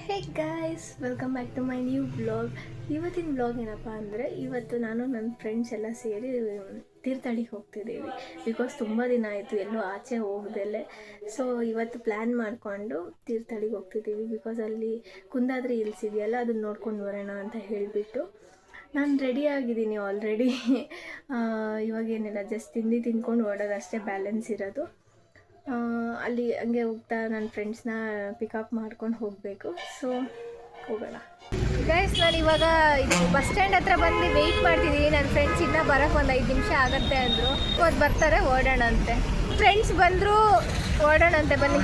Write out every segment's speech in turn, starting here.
Hey guys, welcome back to my new vlog. ಇವತ್ತಿನ vlog ಏನಪ್ಪ ಅಂದರೆ, ಇವತ್ತು ನಾನು ನನ್ನ ಫ್ರೆಂಡ್ಸ್ ಎಲ್ಲ ಸೇರಿ ತೀರ್ಥಹಳ್ಳಿಗೆ ಹೋಗ್ತಿದ್ದೀವಿ. ಬಿಕಾಸ್ ತುಂಬ ದಿನ ಆಯಿತು ಎಲ್ಲೂ ಆಚೆ ಹೋಗ್ದಲ್ಲೇ. ಸೊ ಇವತ್ತು ಪ್ಲ್ಯಾನ್ ಮಾಡಿಕೊಂಡು ತೀರ್ಥಹಳ್ಳಿಗೆ ಹೋಗ್ತಿದ್ದೀವಿ. ಬಿಕಾಸ್ ಅಲ್ಲಿ ಕುಂದಾದ್ರಿ ಹಿಲ್ಸ್ ಇದೆಯಲ್ಲ, ಅದನ್ನ ನೋಡ್ಕೊಂಡು ಬರೋಣ ಅಂತ ಹೇಳಿಬಿಟ್ಟು ನಾನು ರೆಡಿ ಆಗಿದ್ದೀನಿ ಆಲ್ರೆಡಿ. ಇವಾಗೇನಿಲ್ಲ, ಜಸ್ಟ್ ತಿಂದ್ಕೊಂಡು ಓಡೋದಷ್ಟೇ ಬ್ಯಾಲೆನ್ಸ್ ಇರೋದು. ಅಲ್ಲಿ ಹಂಗೆ ಹೋಗ್ತಾ ನನ್ನ ಫ್ರೆಂಡ್ಸ್ನ ಪಿಕಪ್ ಮಾಡ್ಕೊಂಡು ಹೋಗಬೇಕು. ಸೊ ಹೋಗೋಣ ಗೈಸ್. ನಾನು ಇವಾಗ ಇದು ಬಸ್ ಸ್ಟ್ಯಾಂಡ್ ಹತ್ರ ಬಂದು ವೆಯ್ಟ್ ಮಾಡ್ತಿದ್ದೀನಿ. ನನ್ನ ಫ್ರೆಂಡ್ಸ್ ಇನ್ನೂ ಬರೋಕ್ಕೆ ಒಂದು 5 ನಿಮಿಷ ಆಗುತ್ತೆ ಅಂದರು. ಇವತ್ತು ಬರ್ತಾರೆ, ಓಡೋಣ ಅಂತೆ. ಫ್ರೆಂಡ್ಸ್ ಬಂದರು, ಓಡೋಣ ಅಂತೆ, ಬನ್ನಿ.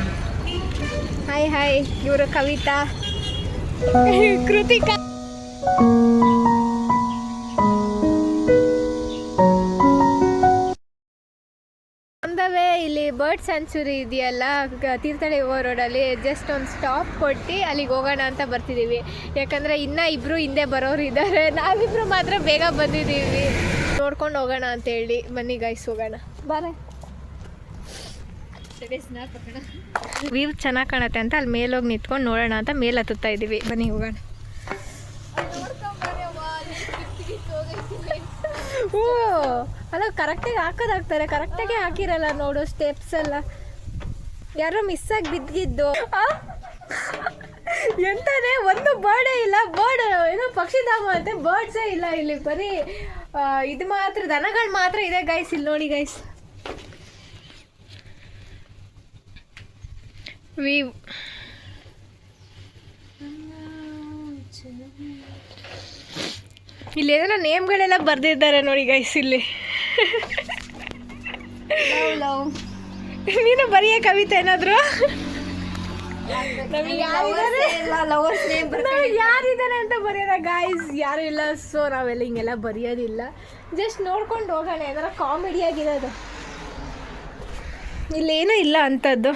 ಹಾಯ್ ಹಾಯ್, ಇವರು ಕವಿತಾ, ಕೃತಿಕಾ. ಇಲ್ಲಿ ಬರ್ಡ್ ಸ್ಯಾಂಚುರಿ ಇದೆಯಲ್ಲ ತೀರ್ಥಹಳ್ಳಿ ಹೋಗೋ ರೋಡಲ್ಲಿ, ಜಸ್ಟ್ ಒಂದು ಸ್ಟಾಪ್ ಕೊಟ್ಟು ಅಲ್ಲಿಗೆ ಹೋಗೋಣ ಅಂತ ಬರ್ತಿದ್ದೀವಿ. ಯಾಕಂದರೆ ಇನ್ನೂ ಇಬ್ಬರು ಹಿಂದೆ ಬರೋರು ಇದ್ದಾರೆ, ನಾವಿಬ್ಬರು ಮಾತ್ರ ಬೇಗ ಬಂದಿದ್ದೀವಿ. ನೋಡ್ಕೊಂಡು ಹೋಗೋಣ ಅಂತೇಳಿ ಬನ್ನಿ ಗೈಸ್, ಹೋಗೋಣ ಬಾರೆ. ವ್ಯೂ ಚೆನ್ನಾಗಿ ಕಾಣುತ್ತೆ ಅಂತ ಅಲ್ಲಿ ಮೇಲೋಗಿ ನಿಂತ್ಕೊಂಡು ನೋಡೋಣ ಅಂತ ಮೇಲೆ ಹತ್ತುತ್ತಾ ಇದ್ದೀವಿ. ಬನ್ನಿ ಹೋಗೋಣ. ಓ ಅಲ್ಲ, ಕರೆಕ್ಟಾಗಿ ಹಾಕೋದಾಗ್ತಾರೆ, ಕರೆಕ್ಟಾಗಿ ಹಾಕಿರಲ್ಲ ನೋಡು ಸ್ಟೆಪ್ಸ್ ಎಲ್ಲ. ಯಾರೋ ಮಿಸ್ಸಾಗಿ ಬಿದ್ದಿದ್ದು. ಎಂತಾನೆ ಒಂದು ಬರ್ಡೇ ಇಲ್ಲ. ಬರ್ಡ್ ಏನೋ ಪಕ್ಷಿಧಾಮ ಅಂತೆ, ಬರ್ಡ್ಸೇ ಇಲ್ಲ ಇಲ್ಲಿ. ಬರೀ ಇದು ಮಾತ್ರ, ದನಗಳು ಮಾತ್ರ ಇದೆ ಗೈಸ್. ಇಲ್ಲಿ ನೋಡಿ ಗೈಸ್, ವ್ಯೂ. ಇಲ್ಲಿ ಏನೋ ನೇಮ್ಗಳೆಲ್ಲ ಬರೆದಿದ್ದಾರೆ ನೋಡಿ ಗೈಸ್ ಇಲ್ಲಿ. ನೀನು ಬರೆಯ ಕವಿತೆ ಏನಾದ್ರು? ಯಾರಿದ್ದಾರೆ ಅಂತ ಬರೆಯೋದ ಗೈಸ್? ಯಾರು ಇಲ್ಲ. ಸೊ ನಾವೆಲ್ಲ ಹಿಂಗೆಲ್ಲ ಬರೆಯೋದಿಲ್ಲ, ಜಸ್ಟ್ ನೋಡ್ಕೊಂಡು ಹೋಗೋಣ. ಏನಾರ ಕಾಮಿಡಿಯಾಗಿರೋದು, ಇಲ್ಲೇನೂ ಇಲ್ಲ ಅಂಥದ್ದು.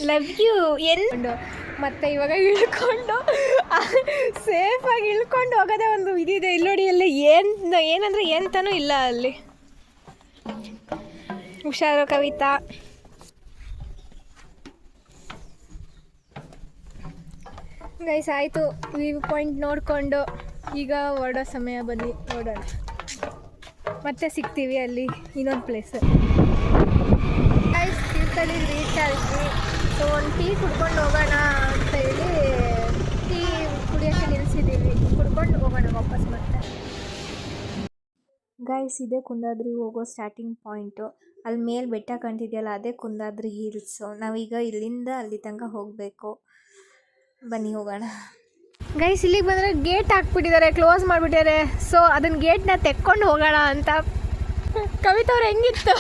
ಲವ್ ಯು ಎಂದು ಮತ್ತೆ ಇವಾಗ ಇಳ್ಕೊಂಡು ಸೇಫಾಗಿ ಇಳ್ಕೊಂಡು ಹೋಗೋದೇ ಒಂದು ಇದಿದೆ. ಇಲ್ಲಿ ನೋಡಿ, ಅಲ್ಲಿ ಏನಂದರೆ ಎಂತನೂ ಇಲ್ಲ ಅಲ್ಲಿ. ಹುಷಾರು ಕವಿತಾ. ಗೈಸ್ ಆಯಿತು, ವ್ಯೂ ಪಾಯಿಂಟ್ ನೋಡಿಕೊಂಡು ಈಗ ಹೊರಡೋ ಸಮಯ. ಬನ್ನಿ ಹೊರಡೋಣ, ಮತ್ತೆ ಸಿಗ್ತೀವಿ ಅಲ್ಲಿ ಇನ್ನೊಂದು ಪ್ಲೇಸ್. ಗೈಸ್ ತೀರ್ಥಹಳ್ಳಿ ರೀಚ್ ಆದ್ವಿ. ಸೊ ಒಂದು ಟೀ ಕುಡ್ಕೊಂಡು ಹೋಗೋಣ ಅಂತ ಹೇಳಿ ಟೀ ಕುಡಿಯೋಕ್ಕೆ ನಿಲ್ಲಿಸಿದ್ದೀವಿ. ಕುಡ್ಕೊಂಡು ಹೋಗೋಣ ವಾಪಸ್ ಮತ್ತೆ. ಗೈಸ್ ಇದೇ ಕುಂದಾದ್ರಿ ಹೋಗೋ ಸ್ಟಾರ್ಟಿಂಗ್ ಪಾಯಿಂಟು. ಅಲ್ಲಿ ಮೇಲೆ ಬೆಟ್ಟ ಕಾಣ್ತಿದೆಯಲ್ಲ, ಅದೇ ಕುಂದಾದ್ರಿ ಹಿಲ್ಸು. ನಾವೀಗ ಇಲ್ಲಿಂದ ಅಲ್ಲಿ ತನಕ ಹೋಗಬೇಕು. ಬನ್ನಿ ಹೋಗೋಣ. ಗೈಸ್ ಇಲ್ಲಿಗೆ ಬಂದರೆ ಗೇಟ್ ಹಾಕ್ಬಿಟ್ಟಿದ್ದಾರೆ, ಕ್ಲೋಸ್ ಮಾಡಿಬಿಟ್ಟಿದ್ದಾರೆ. ಸೊ ಅದನ್ನ ಗೇಟ್ನ ತೆಕ್ಕೊಂಡು ಹೋಗೋಣ ಅಂತ. ಕವಿತವ್ರು ಹೆಂಗಿತ್ತು?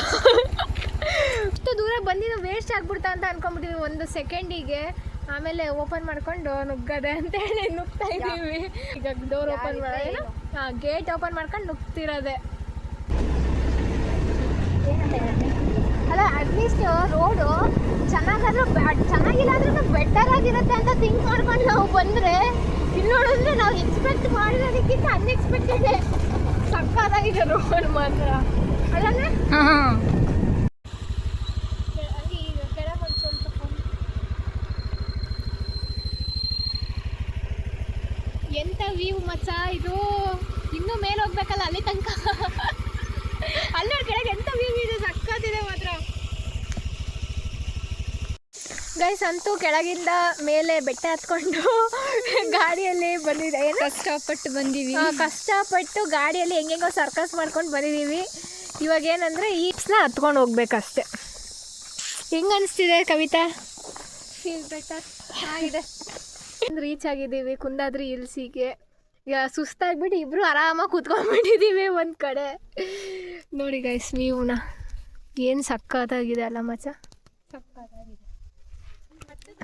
ಇಷ್ಟು ದೂರ ಬಂದಿದ್ದು ವೇಸ್ಟ್ ಆಗ್ಬಿಡ್ತಾ ಅಂತ ಅನ್ಕೊಂಡ್ಬಿಟ್ಟಿದ್ವಿ ಒಂದು ಸೆಕೆಂಡಿಗೆ. ಆಮೇಲೆ ಓಪನ್ ಮಾಡ್ಕೊಂಡು ನುಗ್ಗದೆ ಅಂತೇಳಿ ನುಗ್ತಾ ಇದ್ದೀವಿ. ಈಗ ಡೋರ್ ಓಪನ್ ಮಾಡೋಣ, ಗೇಟ್ ಓಪನ್ ಮಾಡ್ಕೊಂಡು ನುಗ್ತಿರೋದೆ. ಅಲ್ಲ, ಅಟ್ಲೀಸ್ಟ್ ರೋಡು ಚೆನ್ನಾಗಿಲ್ಲ ಅಂದ್ರೂ ಬೆಟರ್ ಆಗಿರುತ್ತೆ ಅಂತ ಥಿಂಕ್ ಮಾಡ್ಕೊಂಡು ನಾವು ಬಂದರೆ, ಇಲ್ಲಿ ನೋಡಿದ್ರೆ ನಾವು ಎಕ್ಸ್ಪೆಕ್ಟ್ ಮಾಡಿರೋದಕ್ಕಿಂತ ಅನ್ಎಕ್ಸ್ಪೆಕ್ಟೆಡ್ ಸಕ್ಕತ್ತಾಗಿದೆ ರೋಡ್ ಮಾತ್ರ. ಅಲ್ಲಂದ್ರೆ ಎಂತ ವ್ಯೂ ಮಚ್ಚ ಇದು. ಇನ್ನೂ ಮೇಲೆ ಹೋಗ್ಬೇಕಲ್ಲ ಅಲ್ಲಿ ತನಕ. ಅಲ್ಲಿ ಕೆಳಗೆ ಎಂತ ವ್ಯೂ ಇದೆ, ಸಕ್ಕತ್ತಿದೆ ಮಾತ್ರ. ಗೈಸ್ ಅಂತೂ ಕೆಳಗಿಂದ ಮೇಲೆ ಬೆಟ್ಟ ಹತ್ಕೊಂಡು ಗಾಡಿಯಲ್ಲಿ ಬಂದಿದೆ. ಕಷ್ಟಪಟ್ಟು ಬಂದೀವಿ, ಕಷ್ಟಪಟ್ಟು ಗಾಡಿಯಲ್ಲಿ ಹೆಂಗೆಂಗೋ ಸರ್ಕಸ್ ಮಾಡ್ಕೊಂಡು ಬಂದಿದ್ದೀವಿ. ಇವಾಗ ಏನಂದರೆ ಈಟ್ಸ್ನ ಹತ್ಕೊಂಡು ಹೋಗ್ಬೇಕಷ್ಟೆ. ಹೆಂಗೆ ಅನಿಸ್ತಿದೆ ಕವಿತಾ? ಫೀಲ್ ಬೆಟರ್ ಆಗಿದೆ. ರೀಚ್ ಆಗಿದ್ದೀವಿ ಕುಂದಾದ್ರಿ ಹಿಲ್ಸಿಗೆ. ಈಗ ಸುಸ್ತಾಗ್ಬಿಟ್ಟು ಇಬ್ಬರು ಆರಾಮಾಗಿ ಕೂತ್ಕೊಂಡ್ಬಿಟ್ಟಿದ್ದೀವಿ ಒಂದು ಕಡೆ. ನೋಡಿ ಗೈಸ್ ವ್ಯೂನ, ಏನು ಸಕ್ಕತ್ತಾಗಿದೆ ಅಲ್ಲ ಮಚ್ಚ, ಸಕ್ಕತ್ತಾಗಿದೆ.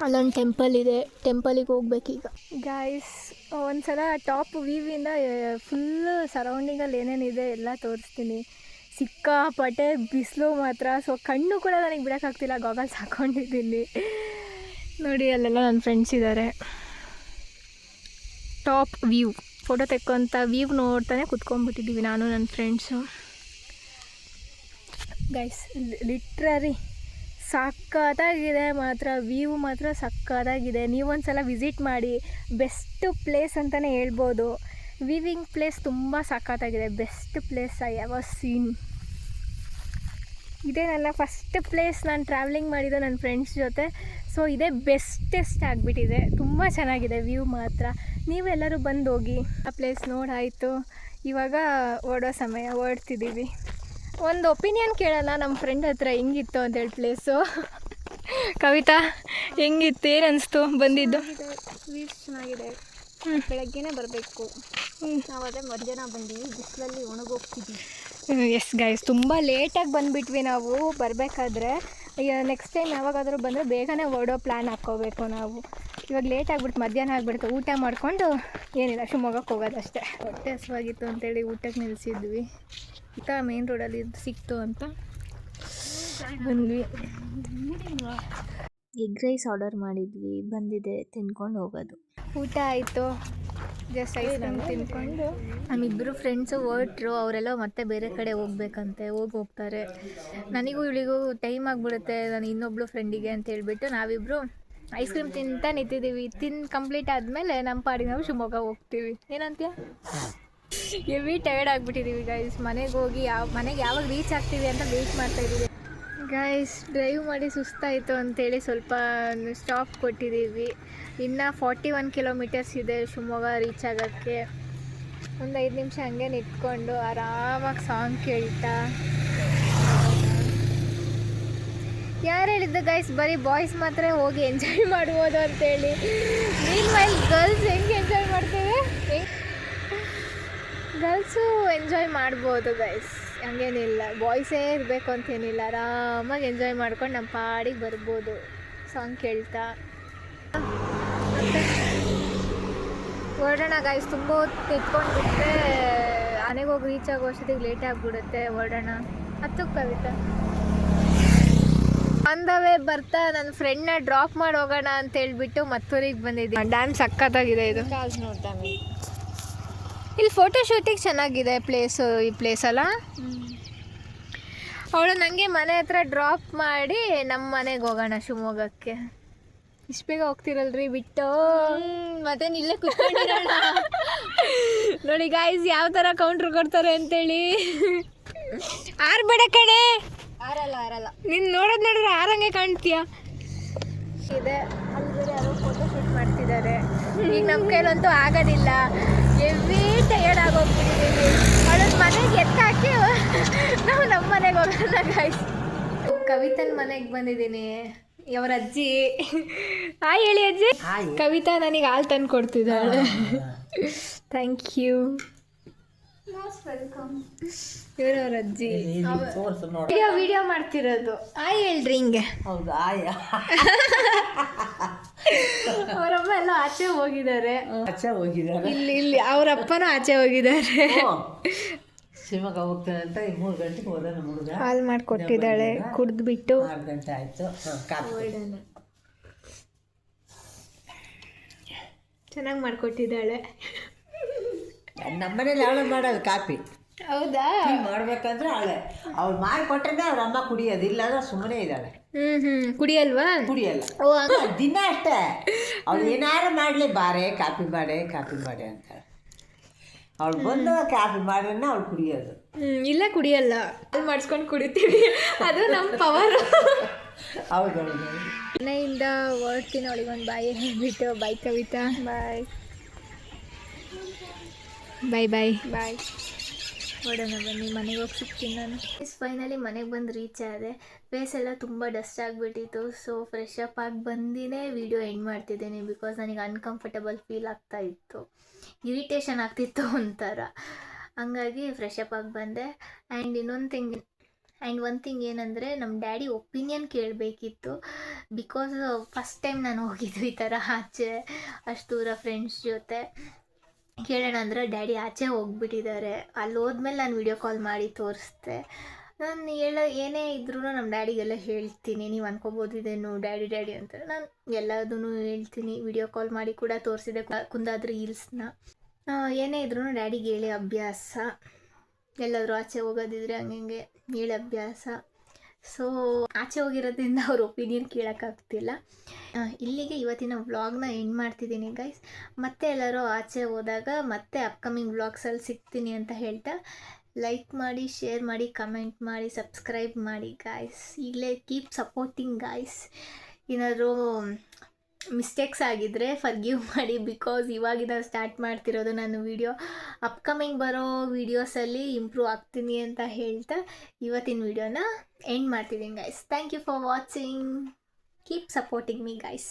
ಅಲ್ಲೊಂದು ಟೆಂಪಲ್ ಇದೆ, ಟೆಂಪಲಿಗೆ ಹೋಗ್ಬೇಕೀಗ. ಗೈಸ್ ಒಂದ್ಸಲ ಟಾಪ್ ವ್ಯೂವಿಂದ ಫುಲ್ಲು ಸರೌಂಡಿಂಗಲ್ಲಿ ಏನೇನಿದೆ ಎಲ್ಲ ತೋರಿಸ್ತೀನಿ. ಸಿಕ್ಕಾಪಟ್ಟೆ ಬಿಸಿಲು ಮಾತ್ರ. ಸೊ ಕಣ್ಣು ಕೂಡ ನನಗೆ ಬಿಡೋಕ್ಕಾಗ್ತಿಲ್ಲ, ಗಾಗಲ್ಸ್ ಹಾಕ್ಕೊಂಡಿದ್ದೀನಿ. ನೋಡಿ ಅಲ್ಲೆಲ್ಲ ನನ್ನ ಫ್ರೆಂಡ್ಸ್ ಇದ್ದಾರೆ. ಟಾಪ್ ವ್ಯೂ ಫೋಟೋ ತೆಕ್ಕೊಂತ ವ್ಯೂ ನೋಡ್ತಾನೆ ಕುತ್ಕೊಂಡ್ಬಿಟ್ಟಿದ್ದೀವಿ ನಾನು ನನ್ನ ಫ್ರೆಂಡ್ಸು. ಗೈಸ್ ಲಿಟ್ರರಿ ಸಕ್ಕತ್ತಾಗಿದೆ ಮಾತ್ರ, ವ್ಯೂ ಮಾತ್ರ ಸಕ್ಕತ್ತಾಗಿದೆ. ನೀವೊಂದ್ಸಲ ವಿಸಿಟ್ ಮಾಡಿ, ಬೆಸ್ಟ್ ಪ್ಲೇಸ್ ಅಂತಲೇ ಹೇಳ್ಬೋದು. ವಿವಿಂಗ್ ಪ್ಲೇಸ್ ತುಂಬ ಸಕ್ಕತ್ತಾಗಿದೆ, best place I ever seen. ಇದೇ ನನ್ನ ಫಸ್ಟ್ ಪ್ಲೇಸ್ ನಾನು ಟ್ರಾವೆಲಿಂಗ್ ಮಾಡಿದ್ದು ನನ್ನ ಫ್ರೆಂಡ್ಸ್ ಜೊತೆ. ಸೊ ಇದೇ ಬೆಸ್ಟೆಸ್ಟ್ ಆಗಿಬಿಟ್ಟಿದೆ, ತುಂಬ ಚೆನ್ನಾಗಿದೆ ವ್ಯೂ ಮಾತ್ರ. ನೀವೆಲ್ಲರೂ ಬಂದು ಹೋಗಿ. ಆ ಪ್ಲೇಸ್ ನೋಡಾಯಿತು, ಇವಾಗ ಓಡೋ ಸಮಯ, ಓಡ್ತಿದ್ದೀವಿ. ಒಂದು ಒಪಿನಿಯನ್ ಕೇಳೋಣ ನಮ್ಮ ಫ್ರೆಂಡ್ ಹತ್ರ ಹೆಂಗಿತ್ತು ಅಂತೇಳಿ ಪ್ಲೇಸು. ಕವಿತಾ, ಹೆಂಗಿತ್ತು, ಏನು ಅನಿಸ್ತು ಬಂದಿದ್ದು? ವ್ಯೂಸ್ ಚೆನ್ನಾಗಿದೆ. ಬೆಳಗ್ಗೆನೇ ಬರಬೇಕು, ನಾವು ಅದೇ ಮಧ್ಯಾಹ್ನ ಬಂದೀವಿ, ಬಿಸಿಲಲ್ಲಿ ಒಣಗೋಗ್ತಿದ್ದೀವಿ. ಎಸ್ ಗೈಸ್, ತುಂಬ ಲೇಟಾಗಿ ಬಂದುಬಿಟ್ವಿ ನಾವು ಬರಬೇಕಾದ್ರೆ. ಈಗ ನೆಕ್ಸ್ಟ್ ಟೈಮ್ ಯಾವಾಗಾದರೂ ಬಂದರೆ ಬೇಗನೆ ಹೊರಡೋ ಪ್ಲ್ಯಾನ್ ಹಾಕ್ಕೋಬೇಕು ನಾವು. ಇವಾಗ ಲೇಟ್ ಆಗಿಬಿಡ್ತು, ಮಧ್ಯಾಹ್ನ ಆಗಿಬಿಡ್ತು. ಊಟ ಮಾಡಿಕೊಂಡು ಏನಿಲ್ಲ ಶಿವಮೊಗ್ಗಕ್ಕೆ ಹೋಗೋದಷ್ಟೇ. ಹೊಟ್ಟೆ ಹಸುವಾಗಿತ್ತು ಅಂತೇಳಿ ಊಟಕ್ಕೆ ನಿಲ್ಲಿಸಿದ್ವಿ. ಈಗ ಮೇನ್ ರೋಡಲ್ಲಿ ಸಿಕ್ತು ಅಂತ ಬಂದ್ವಿ. ಎಗ್ ರೈಸ್ ಆರ್ಡರ್ ಮಾಡಿದ್ವಿ, ಬಂದಿದೆ, ತಿನ್ಕೊಂಡು ಹೋಗೋದು. ಊಟ ಆಯಿತು, ಜಸ್ಟ್ ಐಸ್ ಕ್ರೀಮ್ ತಿನ್ಕೊಂಡು ನಮ್ಮಿಬ್ಬರು ಫ್ರೆಂಡ್ಸು ಹೊರಟ್ರು. ಅವರೆಲ್ಲ ಮತ್ತೆ ಬೇರೆ ಕಡೆ ಹೋಗ್ಬೇಕಂತೆ, ಹೋಗ್ತಾರೆ. ನನಗೂ ಇವಳಿಗೂ ಟೈಮ್ ಆಗಿಬಿಡುತ್ತೆ, ನಾನು ಇನ್ನೊಬ್ಳು ಫ್ರೆಂಡಿಗೆ ಅಂತ ಹೇಳ್ಬಿಟ್ಟು ನಾವಿಬ್ಬರು ಐಸ್ ಕ್ರೀಮ್ ತಿಂತ ನಿಂತಿದ್ದೀವಿ. ಕಂಪ್ಲೀಟ್ ಆದಮೇಲೆ ನಮ್ಮ ಪಾಡಿಗೆ ನಾವು ಶಿವಮೊಗ್ಗ ಹೋಗ್ತೀವಿ. ಏನಂತೀಯ? ಹೆವಿ ಟಯರ್ಡ್ ಆಗಿಬಿಟ್ಟಿದ್ದೀವಿ ಗೈಸ್. ಮನೆಗೆ ಹೋಗಿ ಮನೆಗೆ ಯಾವಾಗ ರೀಚ್ ಆಗ್ತೀವಿ ಅಂತ ವೆಯ್ಟ್ ಮಾಡ್ತಾಯಿದ್ದೀವಿ ಗೈಸ್. ಡ್ರೈವ್ ಮಾಡಿ ಸುಸ್ತಾಯಿತು ಅಂತೇಳಿ ಸ್ವಲ್ಪ ಸ್ಟಾಪ್ ಕೊಟ್ಟಿದ್ದೀವಿ. ಇನ್ನು 41 ಕಿಲೋಮೀಟರ್ಸ್ ಇದೆ ಶಿವಮೊಗ್ಗ ರೀಚ್ ಆಗೋಕ್ಕೆ. ಒಂದು 5 ನಿಮಿಷ ಹಂಗೆ ನಿಂತ್ಕೊಂಡು ಆರಾಮಾಗಿ ಸಾಂಗ್ ಕೇಳ್ತಾ. ಯಾರು ಹೇಳಿದ್ದು ಗೈಸ್ ಬರೀ ಬಾಯ್ಸ್ ಮಾತ್ರ ಹೋಗಿ ಎಂಜಾಯ್ ಮಾಡ್ಬೋದು ಅಂತೇಳಿ? ಮೀನ್ವೈಲ್ ಗರ್ಲ್ಸ್ ಹೆಂಗೆ ಎಂಜಾಯ್ ಮಾಡ್ತೇವೆ? ಗರ್ಲ್ಸು ಎಂಜಾಯ್ ಮಾಡ್ಬೋದು ಗೈಸ್, ಹಂಗೇನಿಲ್ಲ. ಬಾಯ್ಸೇ ಇರಬೇಕು ಅಂತೇನಿಲ್ಲ, ಆರಾಮಾಗಿ ಎಂಜಾಯ್ ಮಾಡ್ಕೊಂಡು ನಮ್ಮ ಪಾಡಿಗೆ ಬರ್ಬೋದು ಸಾಂಗ್ ಕೇಳ್ತಾ. ಹೊರಡೋಣ ಗೈಸ್, ತುಂಬ ಹೊತ್ತು ನಿಂತ್ಕೊಂಡ್ಬಿಟ್ರೆ ಮನೆಗೆ ಹೋಗಿ ರೀಚ್ ಆಗೋ ಅಷ್ಟೊತ್ತಿಗೆ ಲೇಟ್ ಆಗಿಬಿಡುತ್ತೆ. ಹೊರಡೋಣ. ಹತ್ತು ಕವಿತಾ ಆನ್ ದ ವೇ ಬರ್ತಾ ನನ್ನ ಫ್ರೆಂಡ್ನ ಡ್ರಾಪ್ ಮಾಡಿ ಹೋಗೋಣ ಅಂತ ಹೇಳ್ಬಿಟ್ಟು ಮತ್ತೂರಿಗೆ ಬಂದಿದ್ದೀವಿ. ಡ್ಯಾಮ್ ಸಕ್ಕತ್ತಾಗಿದೆ ಇದು. ನೋಡ್ತಾನೆ ಇಲ್ಲಿ ಫೋಟೋ ಶೂಟಿಗೆ ಚೆನ್ನಾಗಿದೆ ಪ್ಲೇಸು, ಈ ಪ್ಲೇಸ್ ಅಲ್ಲ. ಅವಳು ನನಗೆ ಮನೆ ಹತ್ರ ಡ್ರಾಪ್ ಮಾಡಿ ನಮ್ಮ ಮನೆಗೆ ಹೋಗೋಣ ಶಿವಮೊಗ್ಗಕ್ಕೆ. ಇಷ್ಟು ಬೇಗ ಹೋಗ್ತಿರಲ್ರಿ ಬಿಟ್ಟು? ಮತ್ತೆ ಇಲ್ಲೇ ಕೂತ್ಕೊಂಡಿರೋಣ. ನೋಡಿ ಗಾಯ್ಸ್ ಯಾವ ಥರ ಕೌಂಟ್ರ್ ಕೊಡ್ತಾರೆ ಅಂತೇಳಿ. ಆರ್ಬೇಡ ಕಡೆ, ಆರಲ್ಲ ನೀನು ನೋಡಿದ್ರೆ ಆರಂಗೆ ಕಾಣ್ತೀಯ. ಇದೆ ಅಲ್ಲಿ ಬೇರೆ ಯಾರೋ ಫೋಟೋ ಶೂಟ್ ಮಾಡ್ತಿದ್ದಾರೆ. ಈಗ ನಮ್ಮ ಕೈಲಂತೂ ಆಗೋದಿಲ್ಲ, ಹೆವಿ ಟಯರ್ಡ್ ಆಗೋಗ್ಬಿಟ್ಟಿದ್ದೀವಿ. ಅವಳನ್ನ ಮನೆಗೆ ಎತ್ತಾಕಿ ನಾವು ನಮ್ಮ ಮನೆಗೆ ಹೋಗೋಣ ಗಾಯ್ಸ್. ಕವಿತನ ಮನೆಗೆ ಬಂದಿದ್ದೀನಿ, ಅವರ ಅಜ್ಜಿ. ಹಾಯ್ ಹೇಳಿ ಅಜ್ಜಿ. ಕವಿತಾ ನನಗೆ ಹಾಲು ತಂದು ಕೊಡ್ತಿದ್ದಾಳೆ. Thank you. ವೆಲ್ಕಮ್. ಇವರವ್ರ ಅಜ್ಜಿ ವಿಡಿಯೋ ಮಾಡ್ತಿರೋದು. ಹಾಯ್ ಹೇಳ್ರಿ ಹಿಂಗೆ. ಹೌದು, ಅವರಮ್ಮ ಎಲ್ಲ ಆಚೆ ಹೋಗಿದ್ದಾರೆ. ಹೋಗಿದ್ದಾರೆ. ಇಲ್ಲಿ ಅವರಪ್ಪನೂ ಆಚೆ ಹೋಗಿದ್ದಾರೆ. ಶಿವಮೊಗ್ಗ ಹೋಗ್ತಾನೆ ಅಂತ 3 ಗಂಟೆಗೆ ಹೋದ ನಮ್ಮ ಹುಡುಗ. ಹಾಲು ಮಾಡಿಕೊಟ್ಟಿದ್ದಾಳೆ, ಕುಡಿದ್ಬಿಟ್ಟು 6 ಗಂಟೆ ಆಯಿತು. ಚೆನ್ನಾಗಿ ಮಾಡಿಕೊಟ್ಟಿದ್ದಾಳೆ. ನಮ್ಮನೇಲಿ ಅವಳೆ ಮಾಡೋದು ಕಾಫಿ. ಹೌದಾ? ಮಾಡ್ಬೇಕಂದ್ರೆ ಅವಳೆ ಅವ್ಳು ಮಾಡಿಕೊಟ್ರೆ ಅವ್ರ ಅಮ್ಮ ಕುಡಿಯೋದು, ಇಲ್ಲಾಂದ್ರೆ ಸುಮ್ಮನೆ ಇದ್ದಾಳೆ. ಕುಡಿಯಲ್ವಾ? ಕುಡಿಯಲ್ಲ ದಿನ ಅಷ್ಟೇ. ಅವಳು ಏನಾರು ಮಾಡಲಿ, ಬಾರೆ ಕಾಫಿ ಮಾಡಿ ಅಂತಾಳೆ. ಅವಳು ಬಂದು ಕಾಫಿ ಮಾಡ್ರೆ ಅವಳು ಕುಡಿಯೋದು. ಇಲ್ಲ ಕುಡಿಯಲ್ಲ, ಅಲ್ಲಿ ಮಾಡಿಸ್ಕೊಂಡು ಕುಡಿತೀವಿ, ಅದು ನಮ್ಮ ಪವರ್. ಹೌದೌದು. ಮನೆಯಿಂದ ಹೊರಡ್ತೀನಿ, ಅವಳಿಗೊಂದು ಬಾಯಿ ಹೇಳ್ಬಿಟ್ಟು. ಬಾಯ್ ಕವಿತಾ. ಬಾಯ್ ಬಾಯ್ ಬಾಯ್ ಬಾಯ್. ಹೊರಡೋಣ ಬನ್ನಿ, ಮನೆಗೆ ಹೋಗಿ ಸಿಗ್ತೀನಿ ನಾನು. ಫೈನಲಿ ಮನೆಗೆ ಬಂದು ರೀಚ್ ಆದೆ. ಫೇಸ್ ಎಲ್ಲ ತುಂಬ ಡಸ್ಟ್ ಆಗಿಬಿಟ್ಟಿತ್ತು. ಸೊ ಫ್ರೆಶ್ ಅಪ್ ಆಗಿ ಬಂದಿನೇ ವೀಡಿಯೋ ಎಂಡ್ ಮಾಡ್ತಿದ್ದೀನಿ. ಬಿಕಾಸ್ ನನಗೆ ಅನ್ಕಂಫರ್ಟಬಲ್ ಫೀಲ್ ಆಗ್ತಾ ಇತ್ತು, ಇರಿಟೇಷನ್ ಆಗ್ತಿತ್ತು ಒಂಥರ. ಹಂಗಾಗಿ ಫ್ರೆಶ್ ಅಪ್ ಆಗಿ ಬಂದೆ. ಆ್ಯಂಡ್ ಒಂದು ಥಿಂಗ್ ಏನಂದರೆ, ನಮ್ಮ ಡ್ಯಾಡಿ ಒಪಿನಿಯನ್ ಕೇಳಬೇಕಿತ್ತು. ಬಿಕಾಸ್ ಫಸ್ಟ್ ಟೈಮ್ ನಾನು ಹೋಗಿದ್ದು ಈ ಥರ ಆಚೆ ಅಷ್ಟು ದೂರ ಫ್ರೆಂಡ್ಸ್ ಜೊತೆ. ಕೇಳೋಣ ಅಂದರೆ ಡ್ಯಾಡಿ ಆಚೆ ಹೋಗ್ಬಿಟ್ಟಿದ್ದಾರೆ. ಅಲ್ಲಿ ಹೋದ್ಮೇಲೆ ನಾನು ವಿಡಿಯೋ ಕಾಲ್ ಮಾಡಿ ತೋರಿಸ್ದೆ. ನಾನು ಏನೇ ಇದ್ರೂ ನಮ್ಮ ಡ್ಯಾಡಿಗೆಲ್ಲ ಹೇಳ್ತೀನಿ. ನೀವು ಅನ್ಕೋಬೋದು ಇದೇನು ಡ್ಯಾಡಿ ಅಂತ. ನಾನು ಎಲ್ಲದೂ ಹೇಳ್ತೀನಿ. ವಿಡಿಯೋ ಕಾಲ್ ಮಾಡಿ ಕೂಡ ತೋರಿಸಿದೆ ಕುಂದಾದ್ರಿ ಹಿಲ್ಸ್ನ. ಏನೇ ಇದ್ರೂ ಡ್ಯಾಡಿಗೆ ಹೇಳಿ ಅಭ್ಯಾಸ. ಎಲ್ಲಾದರೂ ಆಚೆ ಹೋಗೋದಿದ್ರೆ ಹಂಗೆ ಹೇಳಿ ಅಭ್ಯಾಸ. ಸೊ ಆಚೆ ಹೋಗಿರೋದ್ರಿಂದ ಅವ್ರ ಒಪಿನಿಯನ್ ಕೇಳೋಕ್ಕಾಗ್ತಿಲ್ಲ. ಇಲ್ಲಿಗೆ ಇವತ್ತಿನ ವ್ಲಾಗ್ನ ಎಂಡ್ ಮಾಡ್ತಿದ್ದೀನಿ ಗೈಸ್. ಮತ್ತೆ ಎಲ್ಲರೂ ಆಚೆ ಹೋದಾಗ ಮತ್ತೆ ಅಪ್ಕಮಿಂಗ್ ವ್ಲಾಗ್ಸಲ್ಲಿ ಸಿಗ್ತೀನಿ ಅಂತ ಹೇಳ್ತಾ, ಲೈಕ್ ಮಾಡಿ, ಶೇರ್ ಮಾಡಿ, ಕಮೆಂಟ್ ಮಾಡಿ, ಸಬ್ಸ್ಕ್ರೈಬ್ ಮಾಡಿ ಗಾಯ್ಸ್. ಈಗಲೇ ಕೀಪ್ ಸಪೋರ್ಟಿಂಗ್ ಗಾಯ್ಸ್. ಏನಾದರೂ ಮಿಸ್ಟೇಕ್ಸ್ ಆಗಿದ್ದರೆ ಫರ್ಗಿವ್ ಮಾಡಿ, ಬಿಕಾಸ್ ಇವಾಗಿನ ಸ್ಟಾರ್ಟ್ ಮಾಡ್ತಿರೋದು ನಾನು ವಿಡಿಯೋ. ಅಪ್ಕಮಿಂಗ್ ಬರೋ ವೀಡಿಯೋಸಲ್ಲಿ ಇಂಪ್ರೂವ್ ಆಗ್ತೀನಿ ಅಂತ ಹೇಳ್ತಾ ಇವತ್ತಿನ ವಿಡಿಯೋನ ಎಂಡ್ ಮಾಡ್ತಿದ್ದೀನಿ guys. Thank you for watching. Keep supporting me guys.